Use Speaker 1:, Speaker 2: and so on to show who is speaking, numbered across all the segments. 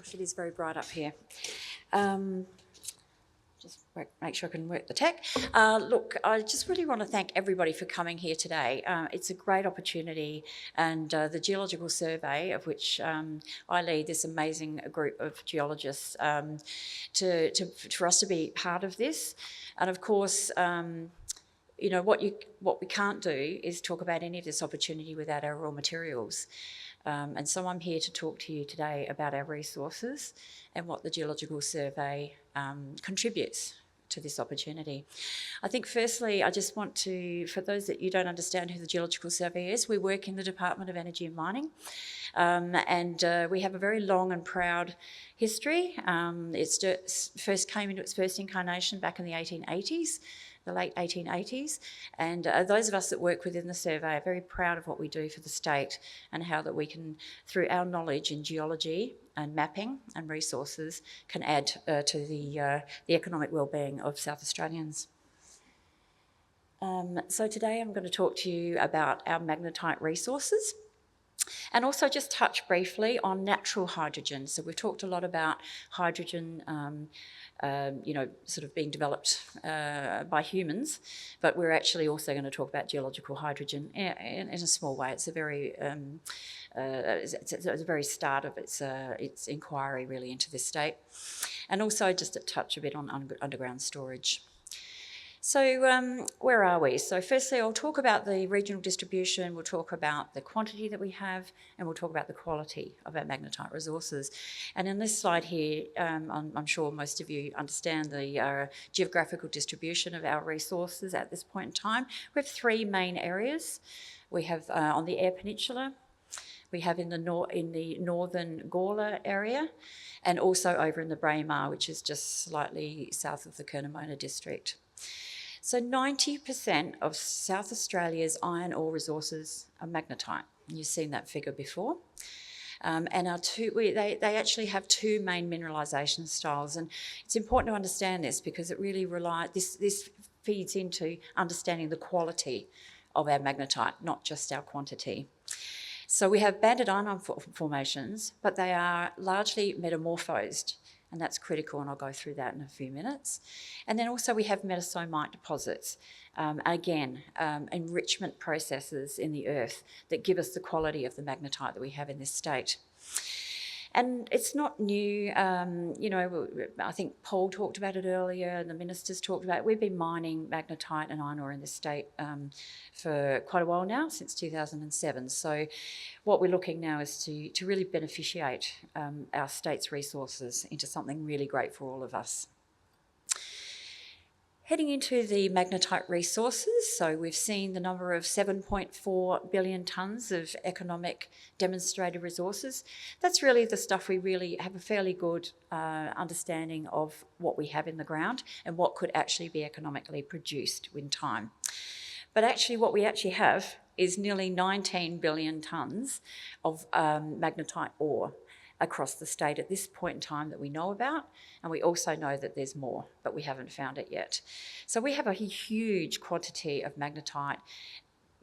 Speaker 1: Gosh, it is very bright up here. Make sure I can work the tech. Look, I just really want to thank everybody for coming here today. It's a great opportunity, and the Geological Survey, of which I lead this amazing group of geologists, for us to be part of this. And of course, you know, what we can't do is talk about any of this opportunity without our raw materials. And so I'm here to talk to you today about our resources and what the Geological Survey contributes to this opportunity. I think firstly, I just want to, for those that you don't understand who the Geological Survey is, we work in the Department of Energy and Mining, and we have a very long and proud history. It first came into its first incarnation back in the 1880s. The late 1880s, and those of us that work within the survey are very proud of what we do for the state and how that we can, through our knowledge in geology and mapping and resources, can add to the economic wellbeing of South Australians. So today I'm going to talk to you about our magnetite resources, and also just touch briefly on natural hydrogen. So we've talked a lot about hydrogen, you know, sort of being developed by humans, but we're actually also going to talk about geological hydrogen in a small way. It's a very, it's the very start of its inquiry really into this state, and also just to touch a bit on underground storage. So where are we? So firstly, I'll talk about the regional distribution, we'll talk about the quantity that we have, and we'll talk about the quality of our magnetite resources. And in this slide here, I'm sure most of you understand the geographical distribution of our resources at this point in time. We have three main areas. We have on the Eyre Peninsula, we have in the northern Gawler area, and also over in the Braemar, which is just slightly south of the Curnamona district. So 90% of South Australia's iron ore resources are magnetite. You've seen that figure before. And they actually have two main mineralisation styles, and it's important to understand this because it really this feeds into understanding the quality of our magnetite, not just our quantity. So we have banded iron formations, but they are largely metamorphosed, and that's critical, and I'll go through that in a few minutes. And then also we have metasomite deposits, again, enrichment processes in the earth that give us the quality of the magnetite that we have in this state. And it's not new, you know, I think Paul talked about it earlier and the ministers talked about it. We've been mining magnetite and iron ore in this state for quite a while now, since 2007. So what we're looking now is to really beneficiate our state's resources into something really great for all of us. Heading into the magnetite resources, so we've seen the number of 7.4 billion tonnes of economic demonstrated resources. That's really the stuff we really have a fairly good understanding of what we have in the ground and what could actually be economically produced in time. But actually what we actually have is nearly 19 billion tonnes of magnetite ore across the state at this point in time that we know about, and we also know that there's more, but we haven't found it yet. So we have a huge quantity of magnetite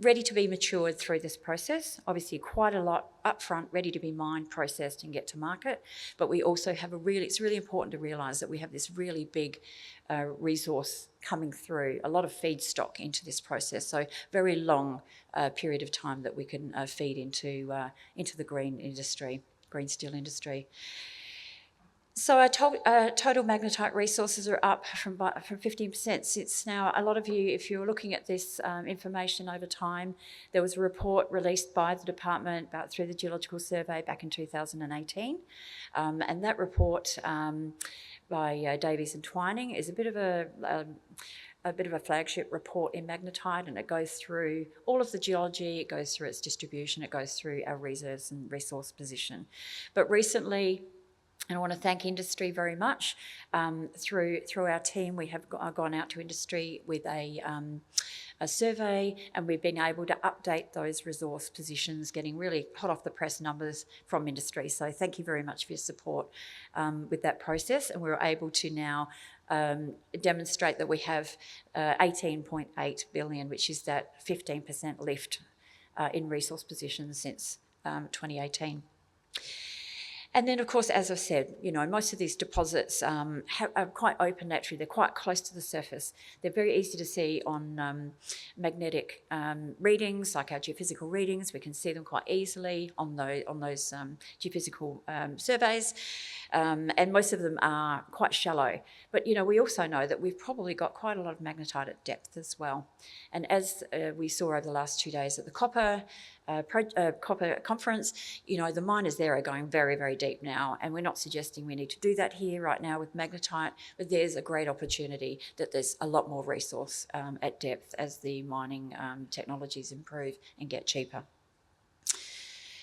Speaker 1: ready to be matured through this process. Obviously quite a lot up front, ready to be mined, processed and get to market, but we also have it's really important to realise that we have this really big resource coming through, a lot of feedstock into this process, so very long period of time that we can feed into the green steel industry. So our total magnetite resources are up from 15% since now. A lot of you, if you're looking at this information over time, there was a report released by the department through the Geological Survey back in 2018, and that report by Davies and Twining is a bit of a flagship report in magnetite, and it goes through all of the geology, it goes through its distribution, it goes through our reserves and resource position. But recently, and I want to thank industry very much. Through our team, we have gone out to industry with a survey, and we've been able to update those resource positions, getting really hot off the press numbers from industry. So thank you very much for your support with that process. And we're able to now demonstrate that we have 18.8 billion, which is that 15% lift in resource positions since 2018. And then, of course, as I said, most of these deposits are quite open naturally. They're quite close to the surface. They're very easy to see on magnetic readings, like our geophysical readings. We can see them quite easily on those geophysical surveys. And most of them are quite shallow. But, we also know that we've probably got quite a lot of magnetite at depth as well. And as we saw over the last 2 days at the copper conference, the miners there are going very, very deep now, and we're not suggesting we need to do that here right now with magnetite, but there's a great opportunity that there's a lot more resource at depth as the mining technologies improve and get cheaper.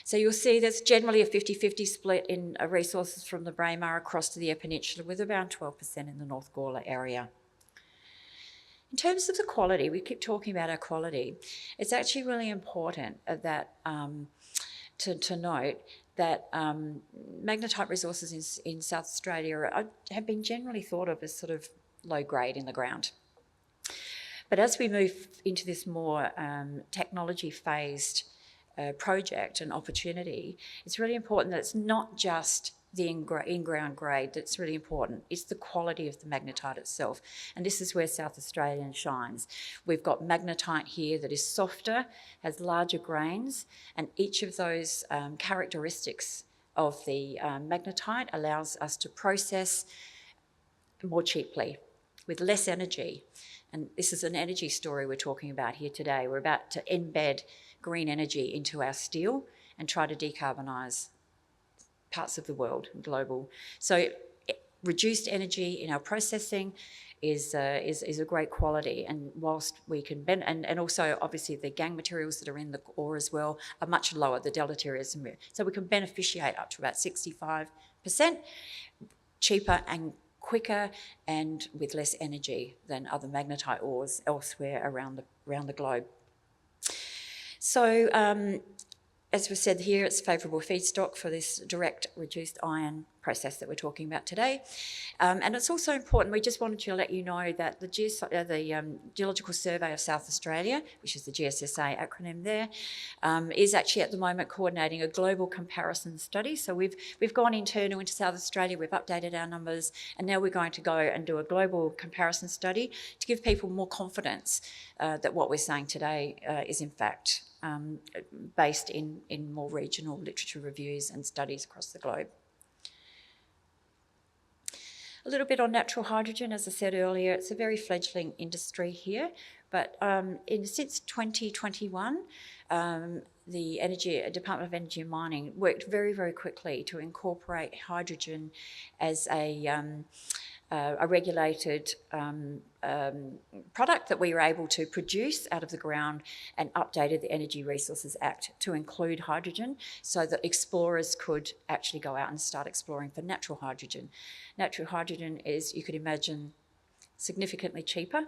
Speaker 1: So you'll see there's generally a 50-50 split in resources from the Braemar across to the Eyre Peninsula, with around 12% in the North Gawler area. In terms of the quality, we keep talking about our quality. It's actually really important that to note that magnetite resources in South Australia have been generally thought of as sort of low grade in the ground. But as we move into this more technology-phased project and opportunity, it's really important that it's not just the in-ground grade that's really important. It's the quality of the magnetite itself. And this is where South Australian shines. We've got magnetite here that is softer, has larger grains, and each of those characteristics of the magnetite allows us to process more cheaply, with less energy. And this is an energy story we're talking about here today. We're about to embed green energy into our steel and try to decarbonise parts of the world, global. So reduced energy in our processing is a great quality, and whilst we can and also obviously the gangue materials that are in the ore as well are much lower, the deleterious, so we can beneficiate up to about 65%, cheaper and quicker and with less energy than other magnetite ores elsewhere around the globe. So as we said here, it's favourable feedstock for this direct reduced iron process that we're talking about today. And it's also important, we just wanted to let you know that the Geological Survey of South Australia, which is the GSSA acronym there, is actually at the moment coordinating a global comparison study. So we've gone internal into South Australia, we've updated our numbers, and now we're going to go and do a global comparison study to give people more confidence that what we're saying today is in fact based in more regional literature reviews and studies across the globe. A little bit on natural hydrogen, as I said earlier, it's a very fledgling industry here, but since 2021, the Department of Energy and Mining worked very, very quickly to incorporate hydrogen as a regulated product that we were able to produce out of the ground, and updated the Energy Resources Act to include hydrogen so that explorers could actually go out and start exploring for natural hydrogen. Natural hydrogen is, you could imagine, significantly cheaper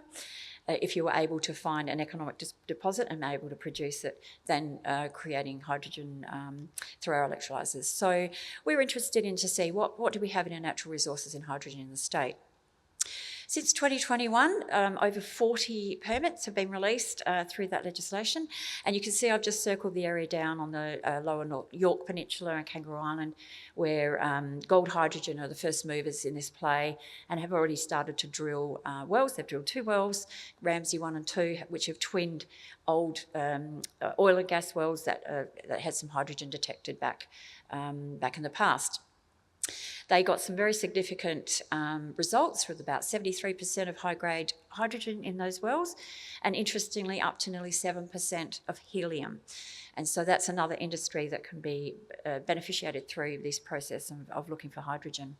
Speaker 1: if you were able to find an economic deposit and able to produce it than creating hydrogen through our electrolysers. So we're interested in to see what do we have in our natural resources in hydrogen in the state. Since 2021, over 40 permits have been released through that legislation, and you can see I've just circled the area down on the lower Yorke Peninsula and Kangaroo Island, where Gold Hydrogen are the first movers in this play and have already started to drill wells. They've drilled 2 wells, Ramsay 1 and 2, which have twinned old oil and gas wells that had some hydrogen detected back in the past. They got some very significant results with about 73% of high-grade hydrogen in those wells, and interestingly up to nearly 7% of helium. And so that's another industry that can be beneficiated through this process of looking for hydrogen.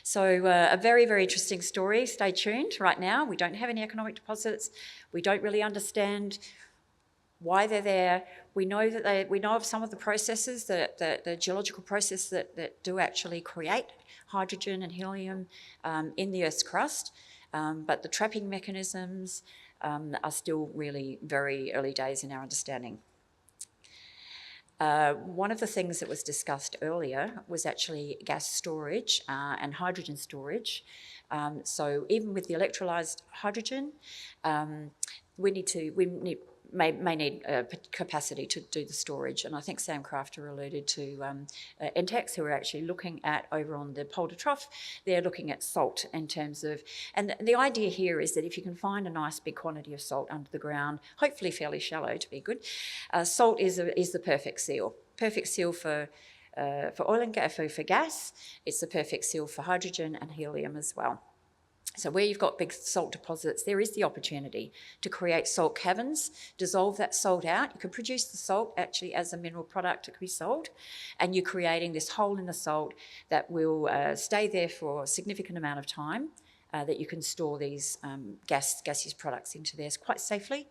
Speaker 1: So a very, very interesting story. Stay tuned. Right now we don't have any economic deposits. We don't really understand why they're there. We know that we know of some of the processes, the geological process that do actually create hydrogen and helium in the Earth's crust, but the trapping mechanisms are still really very early days in our understanding. One of the things that was discussed earlier was actually gas storage and hydrogen storage. So even with the electrolysed hydrogen, we need may need capacity to do the storage. And I think Sam Crafter alluded to Entex, who are actually looking at, over on the Polder Trough, they're looking at salt in terms of, and the idea here is that if you can find a nice big quantity of salt under the ground, hopefully fairly shallow to be good, salt is the perfect seal. Perfect seal for oil and gas, for gas. It's the perfect seal for hydrogen and helium as well. So where you've got big salt deposits, there is the opportunity to create salt caverns, dissolve that salt out. You can produce the salt actually as a mineral product that can be sold, and you're creating this hole in the salt that will stay there for a significant amount of time, that you can store these gaseous products into there quite safely.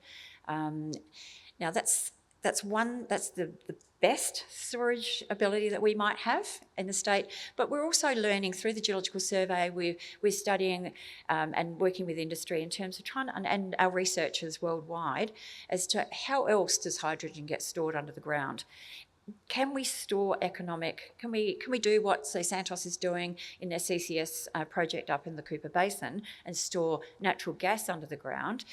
Speaker 1: Now that's the best storage ability that we might have in the state, but we're also learning through the Geological Survey. We're studying and working with industry in terms of trying to, and our researchers worldwide, as to how else does hydrogen get stored under the ground. Can we store can we do what, say, Santos is doing in their CCS project up in the Cooper Basin, and store natural gas under the ground,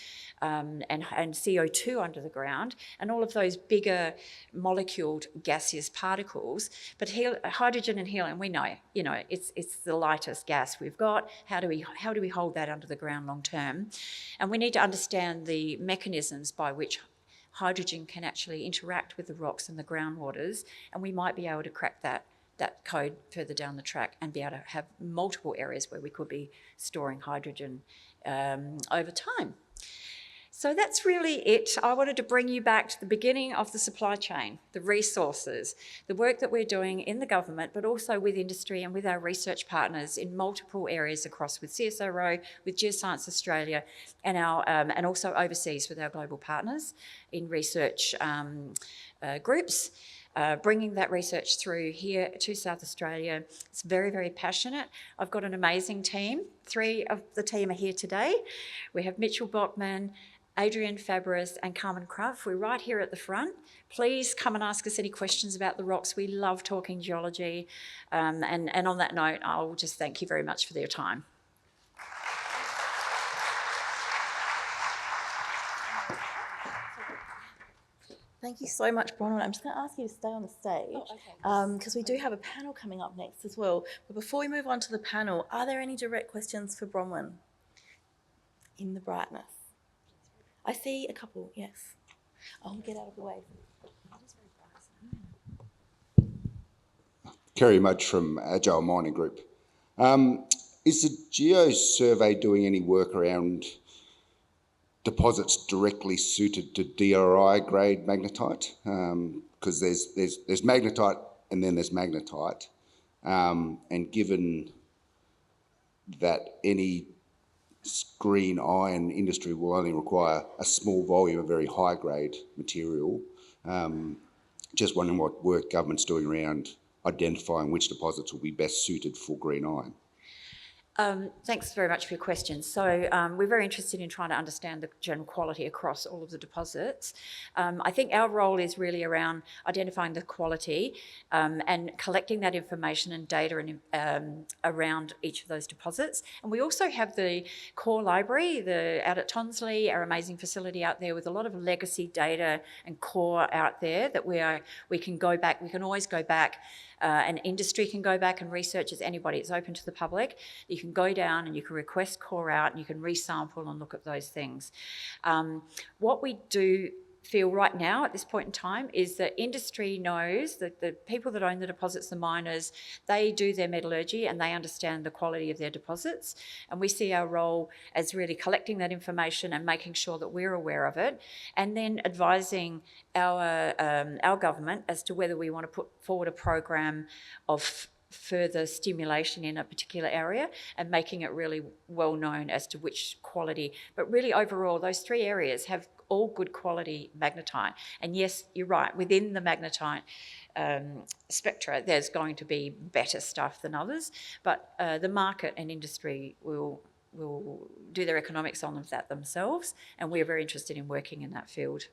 Speaker 1: and CO2 under the ground, and all of those bigger moleculed gaseous particles? But hydrogen and helium, we know, it's the lightest gas we've got. How do we hold that under the ground long term? And we need to understand the mechanisms by which hydrogen can actually interact with the rocks and the groundwaters, and we might be able to crack that code further down the track and be able to have multiple areas where we could be storing hydrogen over time. So that's really it. I wanted to bring you back to the beginning of the supply chain, the resources, the work that we're doing in the government, but also with industry and with our research partners in multiple areas across, with CSIRO, with Geoscience Australia, and also overseas with our global partners in research groups. Bringing that research through here to South Australia. It's very, very passionate. I've got an amazing team. 3 of the team are here today. We have Mitchell Bockman, Adrian Fabris and Carmen Cruff. We're right here at the front. Please come and ask us any questions about the rocks. We love talking geology. And on that note, I'll just thank you very much for your time.
Speaker 2: Thank you so much, Bronwyn. I'm just going to ask you to stay on the stage, because we do have a panel coming up next as well. But before we move on to the panel, are there any direct questions for Bronwyn in the brightness? I see a couple, yes. I'll get out of the way.
Speaker 3: Kerry Mudge from Agile Mining Group. Is the Geo Survey doing any work around deposits directly suited to DRI grade magnetite? Because there's magnetite and then there's magnetite. And given that any green iron industry will only require a small volume of very high grade material, just wondering what work government's doing around identifying which deposits will be best suited for green iron.
Speaker 1: Thanks very much for your question. So we're very interested in trying to understand the general quality across all of the deposits. I think our role is really around identifying the quality and collecting that information and data around each of those deposits. And we also have the core library out at Tonsley, our amazing facility out there with a lot of legacy data and core out there that we can go back. We can always go back. And industry can go back and research as anybody. It's open to the public. You can go down and you can request core out and you can resample and look at those things. What we do feel right now at this point in time is that industry knows that the people that own the deposits, the miners, they do their metallurgy and they understand the quality of their deposits. And we see our role as really collecting that information and making sure that we're aware of it, and then advising our government as to whether we want to put forward a program of further stimulation in a particular area and making it really well known as to which quality. But really overall, those 3 areas have all good quality magnetite. And yes, you're right, within the magnetite spectra, there's going to be better stuff than others, but the market and industry will do their economics on that themselves, and we're very interested in working in that field